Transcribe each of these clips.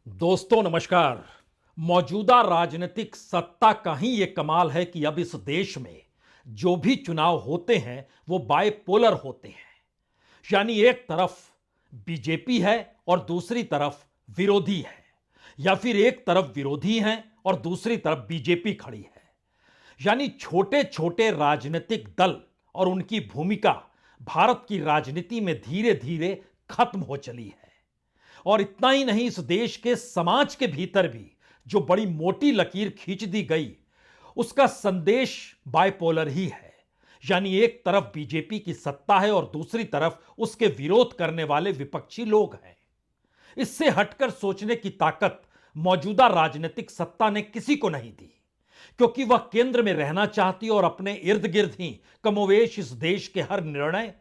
दोस्तों नमस्कार। मौजूदा राजनीतिक सत्ता का ही ये कमाल है कि अब इस देश में जो भी चुनाव होते हैं वो बायपोलर होते हैं। यानी एक तरफ बीजेपी है और दूसरी तरफ विरोधी है, या फिर एक तरफ विरोधी हैं और दूसरी तरफ बीजेपी खड़ी है। यानी छोटे छोटे राजनीतिक दल और उनकी भूमिका भारत की राजनीति में धीरे धीरे खत्म हो चली है। और इतना ही नहीं, इस देश के समाज के भीतर भी जो बड़ी मोटी लकीर खींच दी गई, उसका संदेश बायपोलर ही है। यानी एक तरफ बीजेपी की सत्ता है और दूसरी तरफ उसके विरोध करने वाले विपक्षी लोग हैं। इससे हटकर सोचने की ताकत मौजूदा राजनीतिक सत्ता ने किसी को नहीं दी, क्योंकि वह केंद्र में रहना चाहती और अपने इर्द गिर्द ही कमोवेश इस देश के हर निर्णय,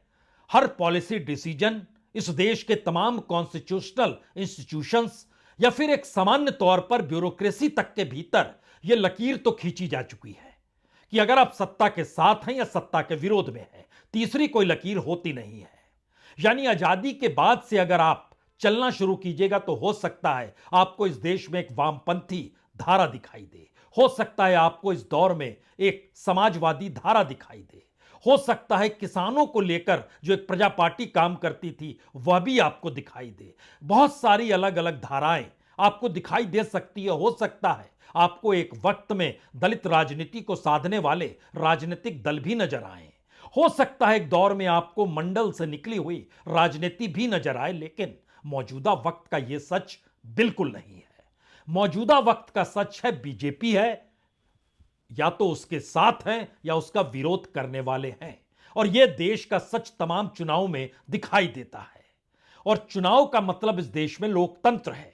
हर पॉलिसी डिसीजन, इस देश के तमाम कॉन्स्टिट्यूशनल इंस्टीट्यूशंस या फिर एक सामान्य तौर पर ब्यूरोक्रेसी तक के भीतर यह लकीर तो खींची जा चुकी है कि अगर आप सत्ता के साथ हैं या सत्ता के विरोध में हैं, तीसरी कोई लकीर होती नहीं है। यानी आजादी के बाद से अगर आप चलना शुरू कीजिएगा तो हो सकता है आपको इस देश में एक वामपंथी धारा दिखाई दे, हो सकता है आपको इस दौर में एक समाजवादी धारा दिखाई दे, हो सकता है किसानों को लेकर जो एक प्रजा पार्टी काम करती थी वह भी आपको दिखाई दे। बहुत सारी अलग अलग धाराएं आपको दिखाई दे सकती है। हो सकता है आपको एक वक्त में दलित राजनीति को साधने वाले राजनीतिक दल भी नजर आए। हो सकता है एक दौर में आपको मंडल से निकली हुई राजनीति भी नजर आए, लेकिन मौजूदा वक्त का यह सच बिल्कुल नहीं है। मौजूदा वक्त का सच है बीजेपी है, या तो उसके साथ हैं या उसका विरोध करने वाले हैं। और यह देश का सच तमाम चुनाव में दिखाई देता है। और चुनाव का मतलब इस देश में लोकतंत्र है,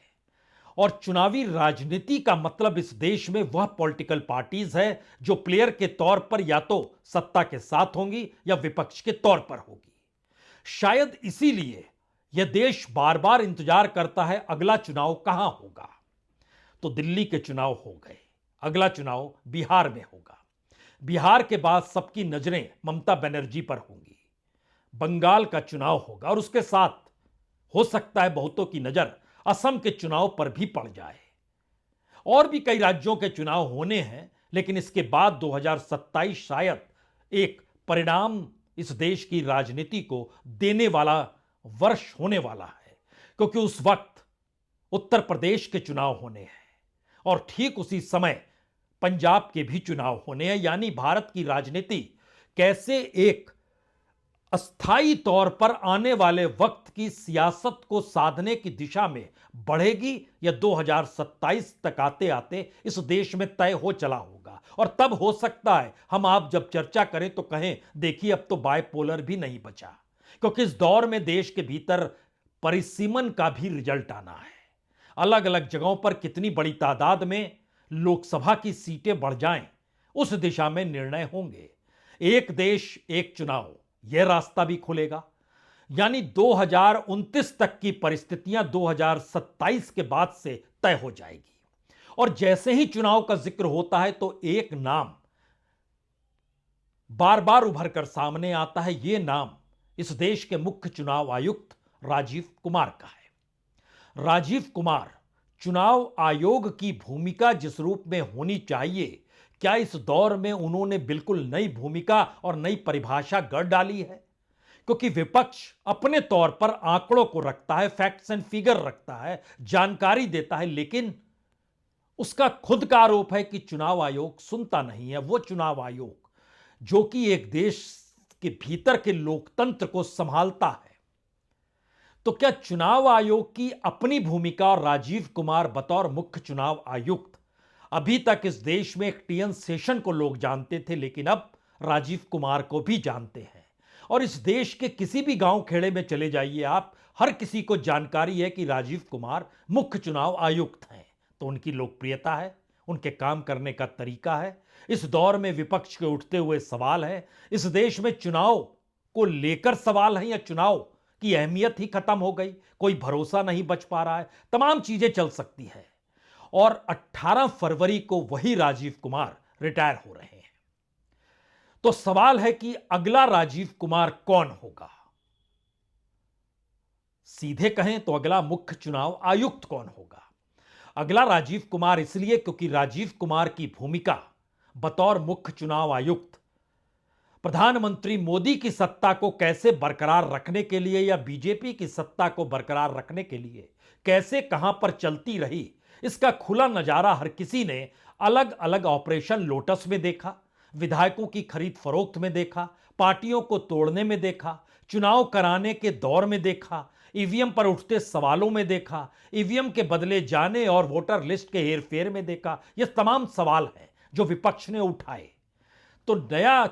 और चुनावी राजनीति का मतलब इस देश में वह पॉलिटिकल पार्टीज है जो प्लेयर के तौर पर या तो सत्ता के साथ होंगी या विपक्ष के तौर पर होगी। शायद इसीलिए यह देश बार बार इंतजार करता है अगला चुनाव कहां होगा। तो दिल्ली के चुनाव हो गए, अगला चुनाव बिहार में होगा। बिहार के बाद सबकी नजरें ममता बनर्जी पर होंगी। बंगाल का चुनाव होगा और उसके साथ हो सकता है बहुतों की नजर असम के चुनाव पर भी पड़ जाए। और भी कई राज्यों के चुनाव होने हैं, लेकिन इसके बाद 2027 शायद एक परिणाम इस देश की राजनीति को देने वाला वर्ष होने वाला है, क्योंकि उस वक्त उत्तर प्रदेश के चुनाव होने हैं और ठीक उसी समय पंजाब के भी चुनाव होने हैं। यानी भारत की राजनीति कैसे एक अस्थाई तौर पर आने वाले वक्त की सियासत को साधने की दिशा में बढ़ेगी, या 2027 तक आते आते इस देश में तय हो चला होगा। और तब हो सकता है हम आप जब चर्चा करें तो कहें देखिए अब तो बायपोलर भी नहीं बचा, क्योंकि इस दौर में देश के भीतर परिसीमन का भी रिजल्ट आना है। अलग अलग जगहों पर कितनी बड़ी तादाद में लोकसभा की सीटें बढ़ जाएं, उस दिशा में निर्णय होंगे। एक देश एक चुनाव, यह रास्ता भी खुलेगा। यानी 2029 तक की परिस्थितियां 2027 के बाद से तय हो जाएगी। और जैसे ही चुनाव का जिक्र होता है तो एक नाम बार बार उभर कर सामने आता है। यह नाम इस देश के मुख्य चुनाव आयुक्त राजीव कुमार का है। राजीव कुमार, चुनाव आयोग की भूमिका जिस रूप में होनी चाहिए, क्या इस दौर में उन्होंने बिल्कुल नई भूमिका और नई परिभाषा गढ़ डाली है? क्योंकि विपक्ष अपने तौर पर आंकड़ों को रखता है, फैक्ट्स एंड फिगर रखता है, जानकारी देता है, लेकिन उसका खुद का आरोप है कि चुनाव आयोग सुनता नहीं है। वो चुनाव आयोग जो कि एक देश के भीतर के लोकतंत्र को संभालता है। तो क्या चुनाव आयोग की अपनी भूमिका और राजीव कुमार बतौर मुख्य चुनाव आयुक्त, अभी तक इस देश में एक टीएन शेषन को लोग जानते थे, लेकिन अब राजीव कुमार को भी जानते हैं। और इस देश के किसी भी गांव खेड़े में चले जाइए आप, हर किसी को जानकारी है कि राजीव कुमार मुख्य चुनाव आयुक्त हैं। तो उनकी लोकप्रियता है, उनके काम करने का तरीका है। इस दौर में विपक्ष के उठते हुए सवाल है, इस देश में चुनाव को लेकर सवाल है या चुनाव की अहमियत ही खत्म हो गई, कोई भरोसा नहीं बच पा रहा है, तमाम चीजें चल सकती है। और 18 फरवरी को वही राजीव कुमार रिटायर हो रहे हैं। तो सवाल है कि अगला राजीव कुमार कौन होगा? सीधे कहें तो अगला मुख्य चुनाव आयुक्त कौन होगा? अगला राजीव कुमार इसलिए क्योंकि राजीव कुमार की भूमिका बतौर मुख्य चुनाव आयुक्त प्रधानमंत्री मोदी की सत्ता को कैसे बरकरार रखने के लिए या बीजेपी की सत्ता को बरकरार रखने के लिए कैसे कहां पर चलती रही, इसका खुला नजारा हर किसी ने अलग अलग ऑपरेशन लोटस में देखा, विधायकों की खरीद फरोख्त में देखा, पार्टियों को तोड़ने में देखा, चुनाव कराने के दौर में देखा, ईवीएम पर उठते सवालों में देखा, ईवीएम के बदले जाने और वोटर लिस्ट के हेरफेर में देखा। ये तमाम सवाल हैं जो विपक्ष ने उठाए। तो नया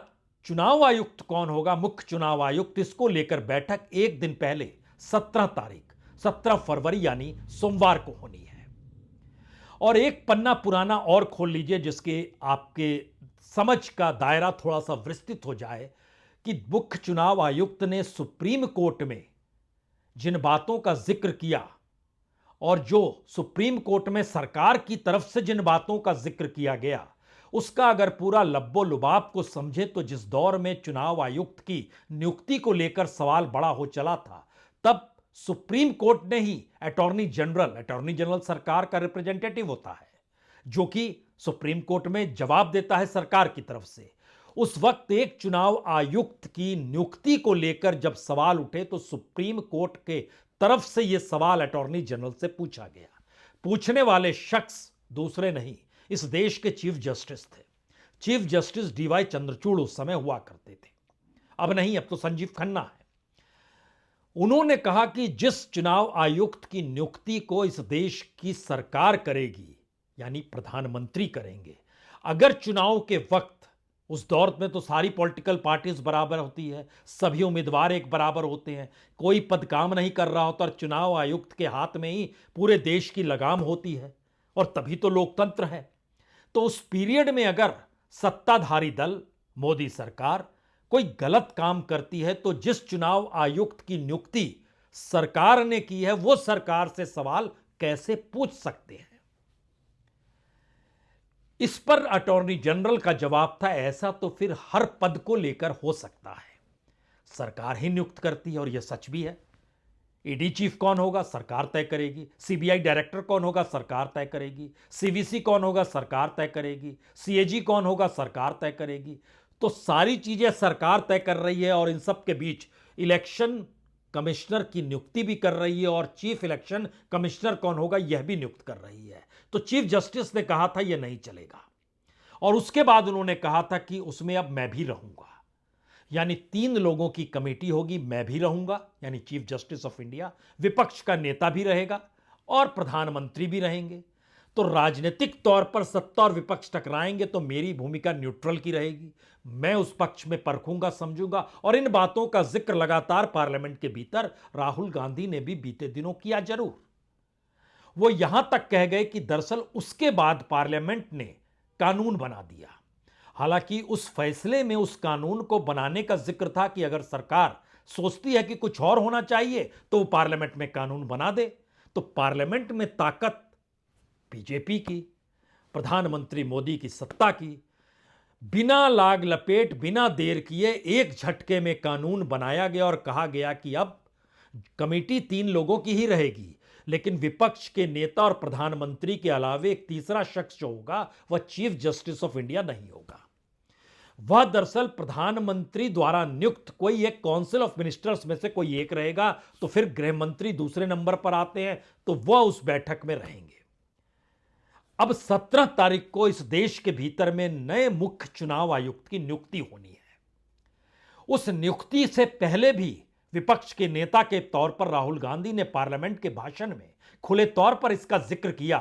चुनाव आयुक्त कौन होगा, मुख्य चुनाव आयुक्त, इसको लेकर बैठक एक दिन पहले 17 फरवरी यानी सोमवार को होनी है। और एक पन्ना पुराना और खोल लीजिए जिसके आपके समझ का दायरा थोड़ा सा विस्तृत हो जाए कि मुख्य चुनाव आयुक्त ने सुप्रीम कोर्ट में जिन बातों का जिक्र किया और जो सुप्रीम कोर्ट में सरकार की तरफ से जिन बातों का जिक्र किया गया, उसका अगर पूरा लब्बो लुबाब को समझे तो जिस दौर में चुनाव आयुक्त की नियुक्ति को लेकर सवाल बड़ा हो चला था, तब सुप्रीम कोर्ट ने ही अटॉर्नी जनरल सरकार का रिप्रेजेंटेटिव होता है जो कि सुप्रीम कोर्ट में जवाब देता है सरकार की तरफ से। उस वक्त एक चुनाव आयुक्त की नियुक्ति को लेकर जब सवाल उठे तो सुप्रीम कोर्ट के तरफ से यह सवाल अटॉर्नी जनरल से पूछा गया। पूछने वाले शख्स दूसरे नहीं, इस देश के चीफ जस्टिस थे। चीफ जस्टिस डीवाई चंद्रचूड़ उस समय हुआ करते थे, अब नहीं, अब तो संजीव खन्ना है। उन्होंने कहा कि जिस चुनाव आयुक्त की नियुक्ति को इस देश की सरकार करेगी यानी प्रधानमंत्री करेंगे, अगर चुनाव के वक्त, उस दौर में तो सारी पॉलिटिकल पार्टीज बराबर होती है, सभी उम्मीदवार एक बराबर होते हैं, कोई पद काम नहीं कर रहा होता और चुनाव आयुक्त के हाथ में ही पूरे देश की लगाम होती है और तभी तो लोकतंत्र है। तो उस पीरियड में अगर सत्ताधारी दल मोदी सरकार कोई गलत काम करती है तो जिस चुनाव आयुक्त की नियुक्ति सरकार ने की है वो सरकार से सवाल कैसे पूछ सकते हैं। इस पर अटॉर्नी जनरल का जवाब था, ऐसा तो फिर हर पद को लेकर हो सकता है, सरकार ही नियुक्त करती है और यह सच भी है। ईडी चीफ कौन होगा, सरकार तय करेगी। सीबीआई डायरेक्टर कौन होगा, सरकार तय करेगी। सीवीसी कौन होगा, सरकार तय करेगी। सीएजी कौन होगा, सरकार तय करेगी। तो सारी चीजें सरकार तय कर रही है और इन सब के बीच इलेक्शन कमिश्नर की नियुक्ति भी कर रही है और चीफ इलेक्शन कमिश्नर कौन होगा यह भी नियुक्त कर रही है। तो चीफ जस्टिस ने कहा था यह नहीं चलेगा और उसके बाद उन्होंने कहा था कि उसमें अब मैं भी रहूंगा, यानी 3 लोगों की कमेटी होगी, मैं भी रहूंगा यानी चीफ जस्टिस ऑफ इंडिया, विपक्ष का नेता भी रहेगा और प्रधानमंत्री भी रहेंगे। तो राजनीतिक तौर पर सत्ता और विपक्ष टकराएंगे तो मेरी भूमिका न्यूट्रल की रहेगी, मैं उस पक्ष में परखूंगा, समझूंगा। और इन बातों का जिक्र लगातार पार्लियामेंट के भीतर राहुल गांधी ने भी बीते दिनों किया जरूर। वो यहां तक कह गए कि दरअसल उसके बाद पार्लियामेंट ने कानून बना दिया। हालांकि उस फैसले में उस कानून को बनाने का जिक्र था कि अगर सरकार सोचती है कि कुछ और होना चाहिए तो वो पार्लियामेंट में कानून बना दे। तो पार्लियामेंट में ताकत बीजेपी की, प्रधानमंत्री मोदी की सत्ता की, बिना लाग लपेट, बिना देर किए एक झटके में कानून बनाया गया और कहा गया कि अब कमेटी 3 लोगों की ही रहेगी, लेकिन विपक्ष के नेता और प्रधानमंत्री के अलावे एक तीसरा शख्स जो होगा वह चीफ जस्टिस ऑफ इंडिया नहीं होगा। वह दरअसल प्रधानमंत्री द्वारा नियुक्त कोई एक काउंसिल ऑफ मिनिस्टर्स में से कोई एक रहेगा। तो फिर गृह मंत्री दूसरे नंबर पर आते हैं तो वह उस बैठक में रहेंगे। अब 17 तारीख को इस देश के भीतर में नए मुख्य चुनाव आयुक्त की नियुक्ति होनी है। उस नियुक्ति से पहले भी विपक्ष के नेता के तौर पर राहुल गांधी ने पार्लियामेंट के भाषण में खुले तौर पर इसका जिक्र किया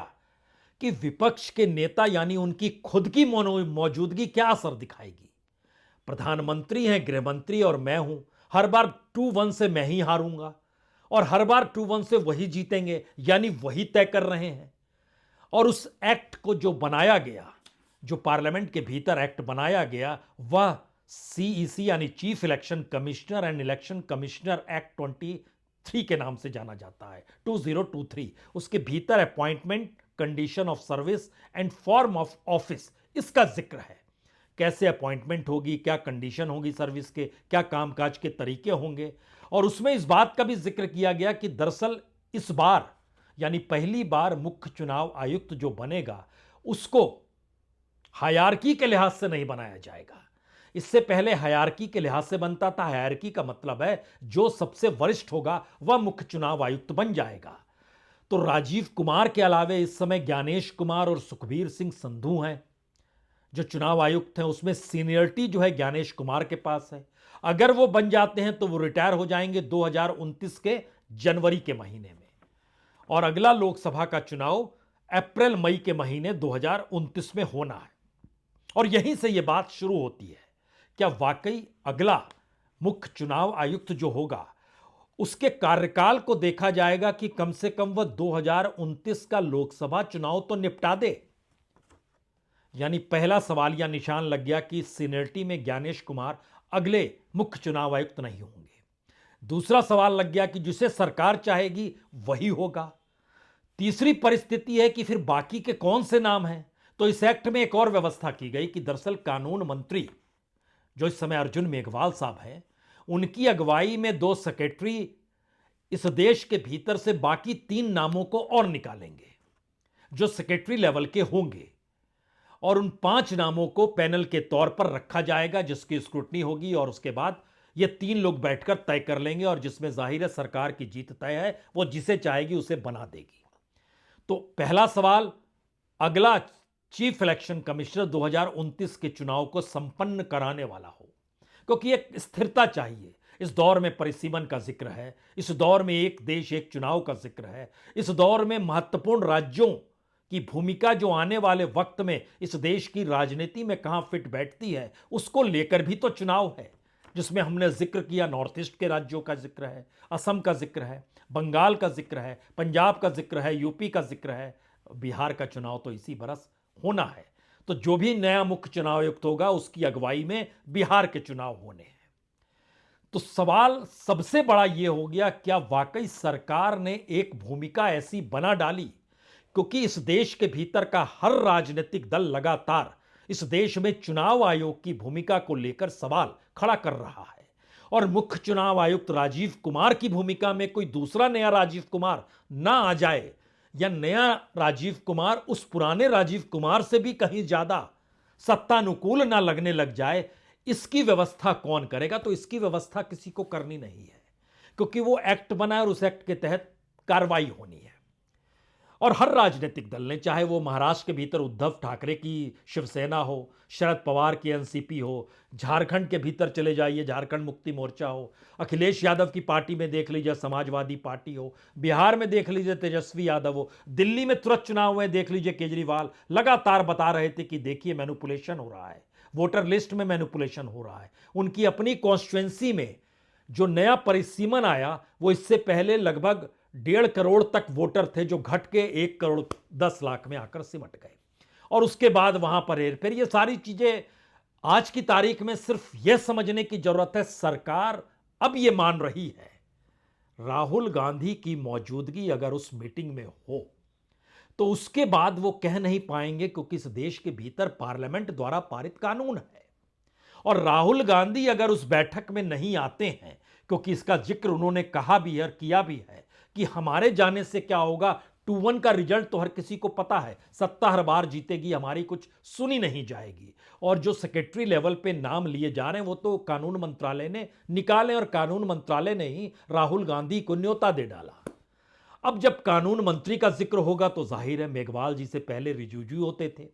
कि विपक्ष के नेता यानी उनकी खुद की मौजूदगी क्या असर दिखाएगी। प्रधानमंत्री हैं, गृहमंत्री और मैं हूं, हर बार 2-1 से मैं ही हारूंगा और हर बार 2-1 से वही जीतेंगे, यानी वही तय कर रहे हैं। और उस एक्ट को जो बनाया गया, जो पार्लियामेंट के भीतर एक्ट बनाया गया, वह सीईसी यानी chief election commissioner and election commissioner act 23 के नाम से जाना जाता है, 2023। उसके भीतर appointment, condition of service and form of office, इसका जिक्र है। कैसे अपॉइंटमेंट होगी, क्या कंडीशन होगी सर्विस के, क्या कामकाज के तरीके होंगे। और उसमें इस बात का भी जिक्र किया गया कि दरअसल इस बार यानी पहली बार मुख्य चुनाव आयुक्त जो बनेगा उसको हायरार्की के लिहाज से नहीं बनाया जाएगा। इससे पहले हायरार्की के लिहाज से बनता था। हायरार्की का मतलब है जो सबसे वरिष्ठ होगा वह मुख्य चुनाव आयुक्त बन जाएगा। तो राजीव कुमार के अलावे इस समय ज्ञानेश कुमार और सुखबीर सिंह संधू हैं जो चुनाव आयुक्त हैं। उसमें सीनियरिटी जो है ज्ञानेश कुमार के पास है। अगर वो बन जाते हैं तो वो रिटायर हो जाएंगे 2029 के जनवरी के महीने में, और अगला लोकसभा का चुनाव अप्रैल मई के महीने 2029 में होना है। और यहीं से यह बात शुरू होती है, क्या वाकई अगला मुख्य चुनाव आयुक्त जो होगा उसके कार्यकाल को देखा जाएगा कि कम से कम वह 2029 का लोकसभा चुनाव तो निपटा दे। यानी पहला सवाल या निशान लग गया कि सीनियरिटी में ज्ञानेश कुमार अगले मुख्य चुनाव आयुक्त नहीं होंगे। दूसरा सवाल लग गया कि जिसे सरकार चाहेगी वही होगा। तीसरी परिस्थिति है कि फिर बाकी के कौन से नाम हैं। तो इस एक्ट में एक और व्यवस्था की गई कि दरअसल कानून मंत्री जो इस समय अर्जुन मेघवाल साहब हैं, उनकी अगुवाई में 2 सेक्रेटरी इस देश के भीतर से बाकी 3 नामों को और निकालेंगे जो सेक्रेटरी लेवल के होंगे, और उन 5 नामों को पैनल के तौर पर रखा जाएगा जिसकी स्क्रूटनी होगी, और उसके बाद ये 3 लोग बैठकर तय कर लेंगे, और जिसमें जाहिर है सरकार की जीत तय है, वो जिसे चाहेगी उसे बना देगी। तो पहला सवाल, अगला चीफ इलेक्शन कमिश्नर 2029 के चुनाव को संपन्न कराने वाला हो, क्योंकि एक स्थिरता चाहिए। इस दौर में परिसीमन का जिक्र है, इस दौर में एक देश एक चुनाव का जिक्र है, इस दौर में महत्वपूर्ण राज्यों की भूमिका जो आने वाले वक्त में इस देश की राजनीति में कहां फिट बैठती है उसको लेकर भी तो चुनाव है, जिसमें हमने जिक्र किया नॉर्थ ईस्ट के राज्यों का जिक्र है, असम का जिक्र है, बंगाल का जिक्र है, पंजाब का जिक्र है, यूपी का जिक्र है, बिहार का चुनाव तो इसी बरस होना है। तो जो भी नया मुख्य चुनाव आयुक्त होगा उसकी अगुवाई में बिहार के चुनाव होने हैं। तो सवाल सबसे बड़ा यह हो गया, क्या वाकई सरकार ने एक भूमिका ऐसी बना डाली, क्योंकि इस देश के भीतर का हर राजनीतिक दल लगातार इस देश में चुनाव आयोग की भूमिका को लेकर सवाल खड़ा कर रहा है, और मुख्य चुनाव आयुक्त राजीव कुमार की भूमिका में कोई दूसरा नया राजीव कुमार ना आ जाए, या नया राजीव कुमार उस पुराने राजीव कुमार से भी कहीं ज्यादा सत्तानुकूल ना लगने लग जाए, इसकी व्यवस्था कौन करेगा। तो इसकी व्यवस्था किसी को करनी नहीं है, क्योंकि वो एक्ट बना है और उस एक्ट के तहत कार्रवाई होनी है। और हर राजनीतिक दल ने, चाहे वो महाराष्ट्र के भीतर उद्धव ठाकरे की शिवसेना हो, शरद पवार की एनसीपी हो, झारखंड के भीतर चले जाइए झारखंड मुक्ति मोर्चा हो, अखिलेश यादव की पार्टी में देख लीजिए समाजवादी पार्टी हो, बिहार में देख लीजिए तेजस्वी यादव हो, दिल्ली में तुरंत चुनाव हुए देख लीजिए केजरीवाल लगातार बता रहे थे कि देखिए मैनिपुलेशन हो रहा है, वोटर लिस्ट में मैनिपुलेशन हो रहा है। उनकी अपनी कॉन्स्टिट्युएंसी में जो नया परिसीमन आया वो इससे पहले लगभग 1.5 करोड़ तक वोटर थे, जो घट के 1 करोड़ 10 लाख में आकर सिमट गए, और उसके बाद वहां पर हेरफेर। ये सारी चीजें आज की तारीख में सिर्फ यह समझने की जरूरत है, सरकार अब यह मान रही है राहुल गांधी की मौजूदगी अगर उस मीटिंग में हो तो उसके बाद वो कह नहीं पाएंगे, क्योंकि इस देश के भीतर पार्लियामेंट द्वारा पारित कानून है, और राहुल गांधी अगर उस बैठक में नहीं आते हैं, क्योंकि इसका जिक्र उन्होंने कहा भी है और किया भी है कि हमारे जाने से क्या होगा, 2-1 का रिजल्ट तो हर किसी को पता है, सत्ता हर बार जीतेगी, हमारी कुछ सुनी नहीं जाएगी। और जो सेक्रेटरी लेवल पे नाम लिए जा रहे हैं वो तो कानून मंत्रालय ने निकाले, और कानून मंत्रालय ने ही राहुल गांधी को न्योता दे डाला। अब जब कानून मंत्री का जिक्र होगा तो जाहिर है मेघवाल जी से पहले रिजिजू होते थे,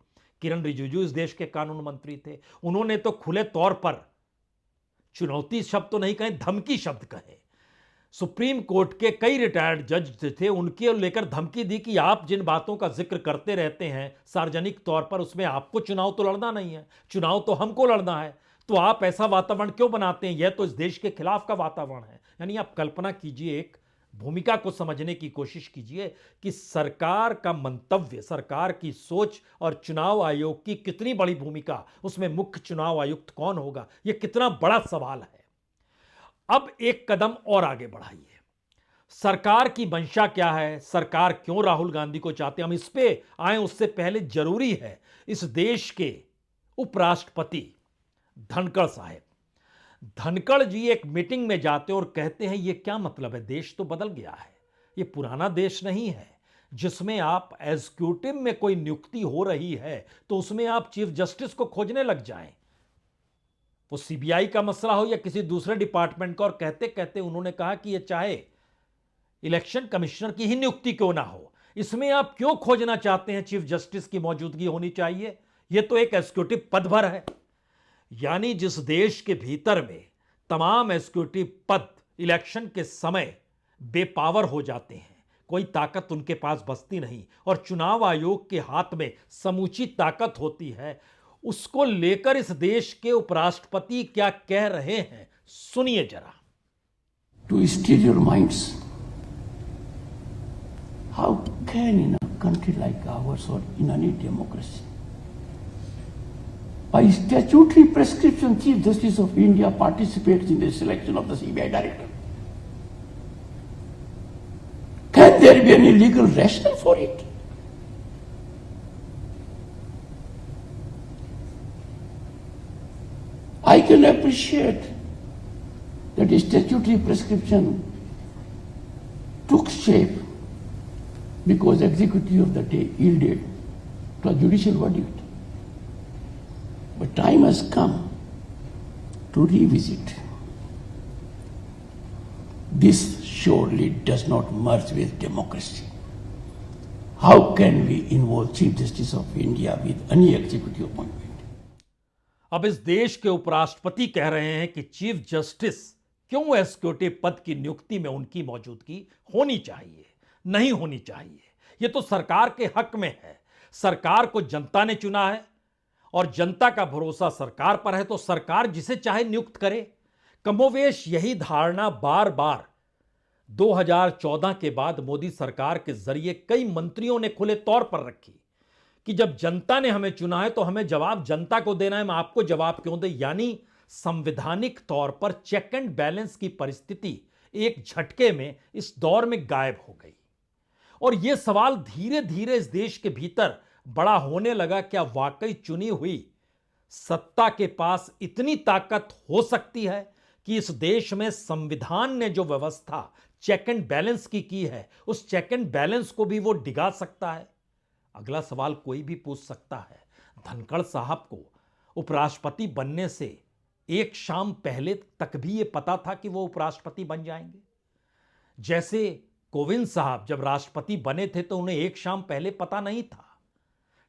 किरण रिजिजू इस देश के कानून मंत्री थे, उन्होंने तो खुले तौर पर चुनौती शब्द तो नहीं कहे, धमकी शब्द कहे। सुप्रीम कोर्ट के कई रिटायर्ड जज थे, उनके लेकर धमकी दी कि आप जिन बातों का जिक्र करते रहते हैं सार्वजनिक तौर पर, उसमें आपको चुनाव तो लड़ना नहीं है, चुनाव तो हमको लड़ना है, तो आप ऐसा वातावरण क्यों बनाते हैं, यह तो इस देश के खिलाफ का वातावरण है। यानी आप कल्पना कीजिए, एक भूमिका को समझने की कोशिश कीजिए कि सरकार का मंतव्य, सरकार की सोच और चुनाव आयोग की कितनी बड़ी भूमिका, उसमें मुख्य चुनाव आयुक्त कौन होगा, यह कितना बड़ा सवाल है। अब एक कदम और आगे बढ़ाइए, सरकार की मंशा क्या है, सरकार क्यों राहुल गांधी को चाहते हैं, हम इस पे आए उससे पहले जरूरी है इस देश के उपराष्ट्रपति धनखड़ साहब, धनखड़ जी एक मीटिंग में जाते और कहते हैं ये क्या मतलब है, देश तो बदल गया है, ये पुराना देश नहीं है, जिसमें आप एग्जीक्यूटिव में कोई नियुक्ति हो रही है तो उसमें आप चीफ जस्टिस को खोजने लग जाएं, वो सीबीआई का मसला हो या किसी दूसरे डिपार्टमेंट का। और कहते कहते उन्होंने कहा कि ये चाहे इलेक्शन कमिश्नर की ही नियुक्ति क्यों ना हो, इसमें आप क्यों खोजना चाहते हैं चीफ जस्टिस की मौजूदगी होनी चाहिए, यह तो एक एग्जीक्यूटिव पद भर है। यानी जिस देश के भीतर में तमाम एग्जीक्यूटिव पद इलेक्शन के समय बेपावर हो जाते हैं, कोई ताकत उनके पास बचती नहीं और चुनाव आयोग के हाथ में समूची ताकत होती है, उसको लेकर इस देश के उपराष्ट्रपति क्या कह रहे हैं, सुनिए जरा। To steel your minds, how can in a country like ours और in any democracy, by statutory prescription, Chief Justice of India participates in the selection of the CBI director? Can there be any legal rationale for it? I can appreciate that statutory prescription took shape because executive of the day yielded to a judicial verdict. But time has come to revisit. This surely does not merge with democracy. How can we involve Chief Justice of India with any executive appointment? अब इस देश के उपराष्ट्रपति कह रहे हैं कि chief justice क्यों एग्जीक्यूटिव पद की नियुक्ति में उनकी मौजूदगी होनी चाहिए, नहीं होनी चाहिए। यह तो सरकार के हक में है। सरकार को जनता ने चुना है और जनता का भरोसा सरकार पर है, तो सरकार जिसे चाहे नियुक्त करे। कमोवेश यही धारणा बार बार 2014 के बाद मोदी सरकार के जरिए कई मंत्रियों ने खुले तौर पर रखी कि जब जनता ने हमें चुना है तो हमें जवाब जनता को देना है, मैं आपको जवाब क्यों दे। यानी संवैधानिक तौर पर चेक एंड बैलेंस की परिस्थिति एक झटके में इस दौर में गायब हो गई। और यह सवाल धीरे धीरे इस देश के भीतर बड़ा होने लगा, क्या वाकई चुनी हुई सत्ता के पास इतनी ताकत हो सकती है कि इस देश में संविधान ने जो व्यवस्था चेक एंड बैलेंस की है, उस चेक एंड बैलेंस को भी वो डिगा सकता है। अगला सवाल कोई भी पूछ सकता है, धनखड़ साहब को उपराष्ट्रपति बनने से एक शाम पहले तक भी ये पता था कि वो उपराष्ट्रपति बन जाएंगे? जैसे कोविंद साहब जब राष्ट्रपति बने थे तो उन्हें एक शाम पहले पता नहीं था।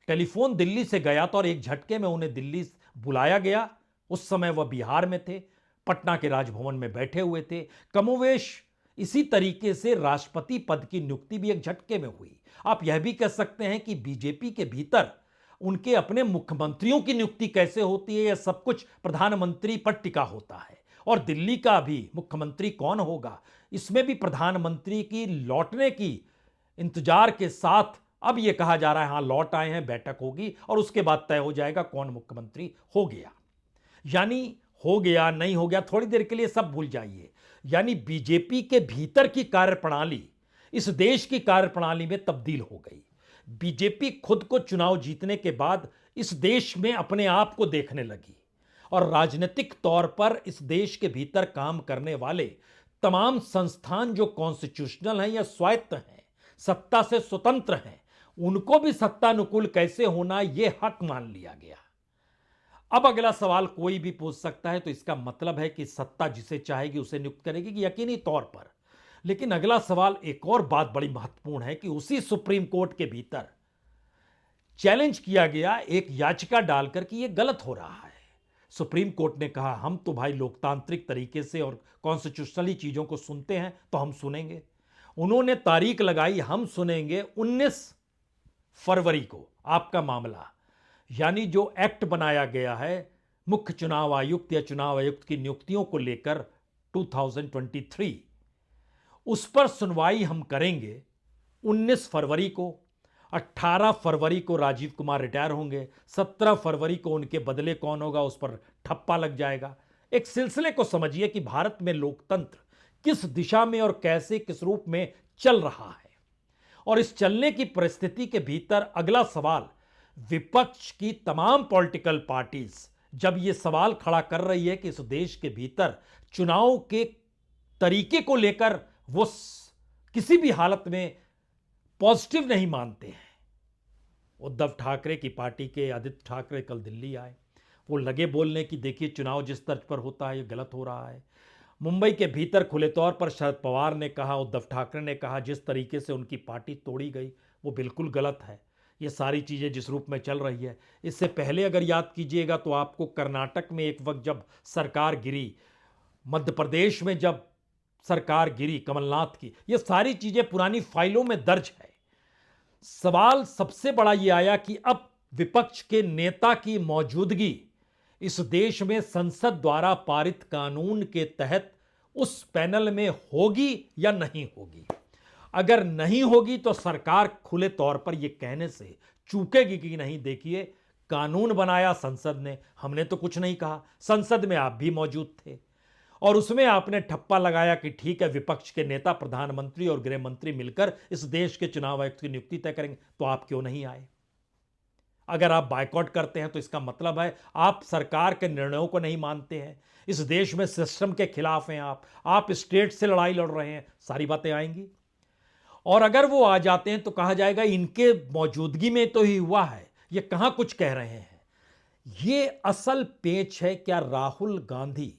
टेलीफोन दिल्ली से गया था और एक झटके में उन्हें दिल्ली बुलाया गया। उस समय वह बिहार में थे, पटना के राजभवन में बैठे हुए थे। कमोवेश इसी तरीके से राष्ट्रपति पद की नियुक्ति भी एक झटके में हुई। आप यह भी कह सकते हैं कि बीजेपी के भीतर उनके अपने मुख्यमंत्रियों की नियुक्ति कैसे होती है, यह सब कुछ प्रधानमंत्री पर टिका होता है। और दिल्ली का भी मुख्यमंत्री कौन होगा, इसमें भी प्रधानमंत्री की लौटने की इंतजार के साथ अब यह कहा जा रहा है, हां लौट आए हैं, बैठक होगी और उसके बाद तय हो जाएगा कौन मुख्यमंत्री हो गया। यानी हो गया नहीं हो गया, थोड़ी देर के लिए सब भूल जाइए। यानी बीजेपी के भीतर की कार्यप्रणाली इस देश की कार्यप्रणाली में तब्दील हो गई। बीजेपी खुद को चुनाव जीतने के बाद इस देश में अपने आप को देखने लगी और राजनीतिक तौर पर इस देश के भीतर काम करने वाले तमाम संस्थान जो कॉन्स्टिट्यूशनल हैं या स्वायत्त हैं, सत्ता से स्वतंत्र हैं, उनको भी सत्तानुकूल कैसे होना यह हक मान लिया गया। अब अगला सवाल कोई भी पूछ सकता है, तो इसका मतलब है कि सत्ता जिसे चाहेगी उसे नियुक्त करेगी कि यकीनी तौर पर। लेकिन अगला सवाल एक और बात बड़ी महत्वपूर्ण है कि उसी सुप्रीम कोर्ट के भीतर चैलेंज किया गया एक याचिका डालकर कि यह गलत हो रहा है। सुप्रीम कोर्ट ने कहा हम तो भाई लोकतांत्रिक तरीके से और कॉन्स्टिट्यूशनली चीजों को सुनते हैं तो हम सुनेंगे। उन्होंने तारीख लगाई, हम सुनेंगे 19 फरवरी को आपका मामला। यानी जो एक्ट बनाया गया है मुख्य चुनाव आयुक्त या चुनाव आयुक्त की नियुक्तियों को लेकर 2023, उस पर सुनवाई हम करेंगे 19 फरवरी को। 18 फरवरी को राजीव कुमार रिटायर होंगे, 17 फरवरी को उनके बदले कौन होगा उस पर ठप्पा लग जाएगा। एक सिलसिले को समझिए कि भारत में लोकतंत्र किस दिशा में और कैसे किस रूप में चल रहा है। और इस चलने की परिस्थिति के भीतर अगला सवाल, विपक्ष की तमाम पॉलिटिकल पार्टीज जब यह सवाल खड़ा कर रही है कि इस देश के भीतर चुनाव के तरीके को लेकर वो किसी भी हालत में पॉजिटिव नहीं मानते हैं। उद्धव ठाकरे की पार्टी के आदित्य ठाकरे कल दिल्ली आए, वो लगे बोलने की देखिए चुनाव जिस तर्ज पर होता है ये गलत हो रहा है। मुंबई के भीतर खुले तौर पर शरद पवार ने कहा, उद्धव ठाकरे ने कहा जिस तरीके से उनकी पार्टी तोड़ी गई वो बिल्कुल गलत है। ये सारी चीज़ें जिस रूप में चल रही है, इससे पहले अगर याद कीजिएगा तो आपको कर्नाटक में एक वक्त जब सरकार गिरी, मध्य प्रदेश में जब सरकार गिरी कमलनाथ की, ये सारी चीज़ें पुरानी फाइलों में दर्ज है। सवाल सबसे बड़ा ये आया कि अब विपक्ष के नेता की मौजूदगी इस देश में संसद द्वारा पारित कानून के तहत उस पैनल में होगी या नहीं होगी। अगर नहीं होगी तो सरकार खुले तौर पर यह कहने से चूकेगी कि नहीं, देखिए कानून बनाया संसद ने, हमने तो कुछ नहीं कहा, संसद में आप भी मौजूद थे और उसमें आपने ठप्पा लगाया कि ठीक है विपक्ष के नेता प्रधानमंत्री और गृह मंत्री मिलकर इस देश के चुनाव आयुक्त की नियुक्ति तय करेंगे, तो आप क्यों नहीं आए। अगर आप बायकॉट करते हैं तो इसका मतलब है आप सरकार के निर्णयों को नहीं मानते हैं, इस देश में सिस्टम के खिलाफ हैं, आप स्टेट से लड़ाई लड़ रहे हैं, सारी बातें आएंगी। और अगर वो आ जाते हैं तो कहा जाएगा इनके मौजूदगी में तो ही हुआ है, ये कहां कुछ कह रहे हैं। ये असल पेच है। क्या राहुल गांधी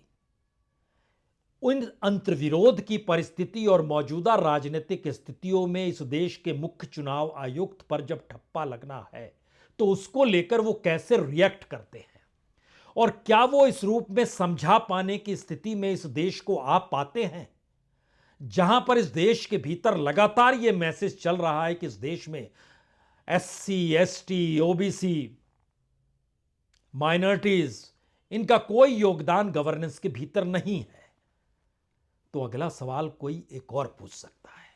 उन अंतर्विरोध की परिस्थिति और मौजूदा राजनीतिक स्थितियों में इस देश के मुख्य चुनाव आयुक्त पर जब ठप्पा लगना है तो उसको लेकर वो कैसे रिएक्ट करते हैं, और क्या वो इस रूप में समझा पाने की स्थिति में इस देश को आ पाते हैं, जहां पर इस देश के भीतर लगातार ये मैसेज चल रहा है कि इस देश में एससी, एसटी, ओबीसी, माइनॉरिटीज, इनका कोई योगदान गवर्नेंस के भीतर नहीं है। तो अगला सवाल कोई एक और पूछ सकता है,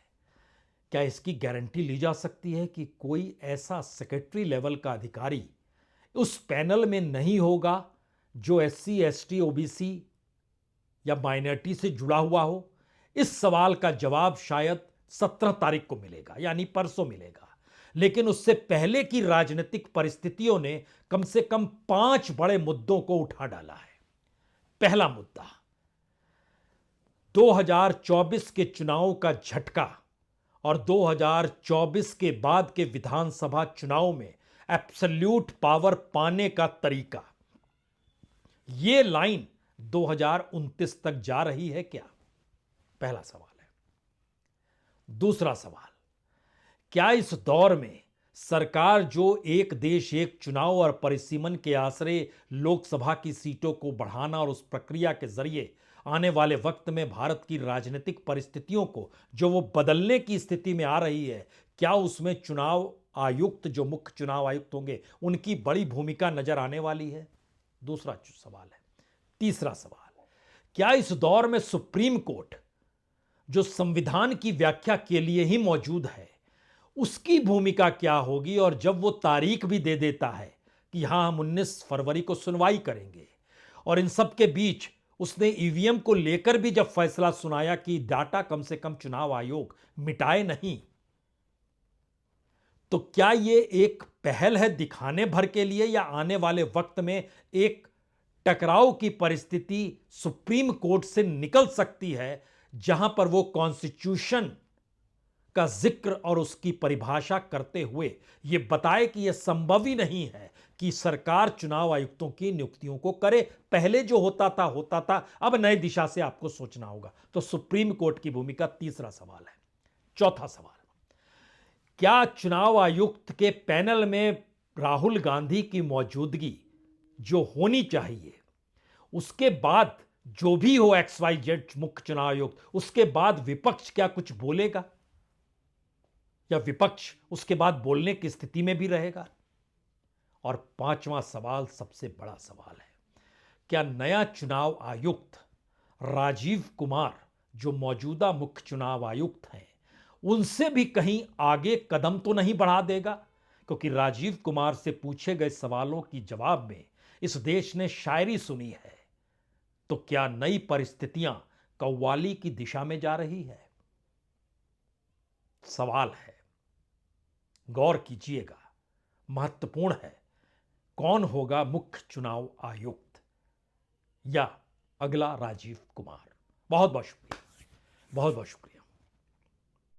क्या इसकी गारंटी ली जा सकती है कि कोई ऐसा सेक्रेटरी लेवल का अधिकारी उस पैनल में नहीं होगा जो एससी, एसटी, ओबीसी या माइनॉरिटी से जुड़ा हुआ हो। इस सवाल का जवाब शायद 17 तारीख को मिलेगा, यानी परसों मिलेगा। लेकिन उससे पहले की राजनीतिक परिस्थितियों ने कम से कम 5 बड़े मुद्दों को उठा डाला है। पहला मुद्दा, 2024 के चुनावों का झटका और 2024 के बाद के विधानसभा चुनाव में एब्सोल्यूट पावर पाने का तरीका। यह लाइन 2029 तक जा रही है क्या? पहला सवाल है। दूसरा सवाल, क्या इस दौर में सरकार जो एक देश एक चुनाव और परिसीमन के आश्रय लोकसभा की सीटों को बढ़ाना और उस प्रक्रिया के जरिए आने वाले वक्त में भारत की राजनीतिक परिस्थितियों को जो वो बदलने की स्थिति में आ रही है, क्या उसमें चुनाव आयुक्त जो मुख्य चुनाव आयुक्त होंगे उनकी बड़ी भूमिका नजर आने वाली है? दूसरा सवाल है। तीसरा सवाल, क्या इस दौर में सुप्रीम कोर्ट जो संविधान की व्याख्या के लिए ही मौजूद है उसकी भूमिका क्या होगी, और जब वो तारीख भी दे देता है कि हां हम 19 फरवरी को सुनवाई करेंगे, और इन सब के बीच उसने ईवीएम को लेकर भी जब फैसला सुनाया कि डाटा कम से कम चुनाव आयोग मिटाए नहीं, तो क्या यह एक पहल है दिखाने भर के लिए, या आने वाले वक्त में एक टकराव की परिस्थिति सुप्रीम कोर्ट से निकल सकती है जहां पर वो कॉन्स्टिट्यूशन का जिक्र और उसकी परिभाषा करते हुए यह बताए कि यह संभव ही नहीं है कि सरकार चुनाव आयुक्तों की नियुक्तियों को करे। पहले जो होता था, अब नई दिशा से आपको सोचना होगा। तो सुप्रीम कोर्ट की भूमिका तीसरा सवाल है। चौथा सवाल, क्या चुनाव आयुक्त के पैनल में राहुल गांधी की मौजूदगी जो होनी चाहिए, उसके बाद जो भी हो XYZ मुख्य चुनाव आयुक्त, उसके बाद विपक्ष क्या कुछ बोलेगा, या विपक्ष उसके बाद बोलने की स्थिति में भी रहेगा? और पांचवां सवाल सबसे बड़ा सवाल है, क्या नया चुनाव आयुक्त राजीव कुमार जो मौजूदा मुख्य चुनाव आयुक्त हैं उनसे भी कहीं आगे कदम तो नहीं बढ़ा देगा? क्योंकि राजीव कुमार से पूछे गए सवालों की जवाब में इस देश ने शायरी सुनी है। तो क्या नई परिस्थितियां कव्वाली की दिशा में जा रही है? सवाल है, गौर कीजिएगा, महत्वपूर्ण है। कौन होगा मुख्य चुनाव आयुक्त, या अगला राजीव कुमार? बहुत बहुत शुक्रिया, बहुत बहुत शुक्रिया।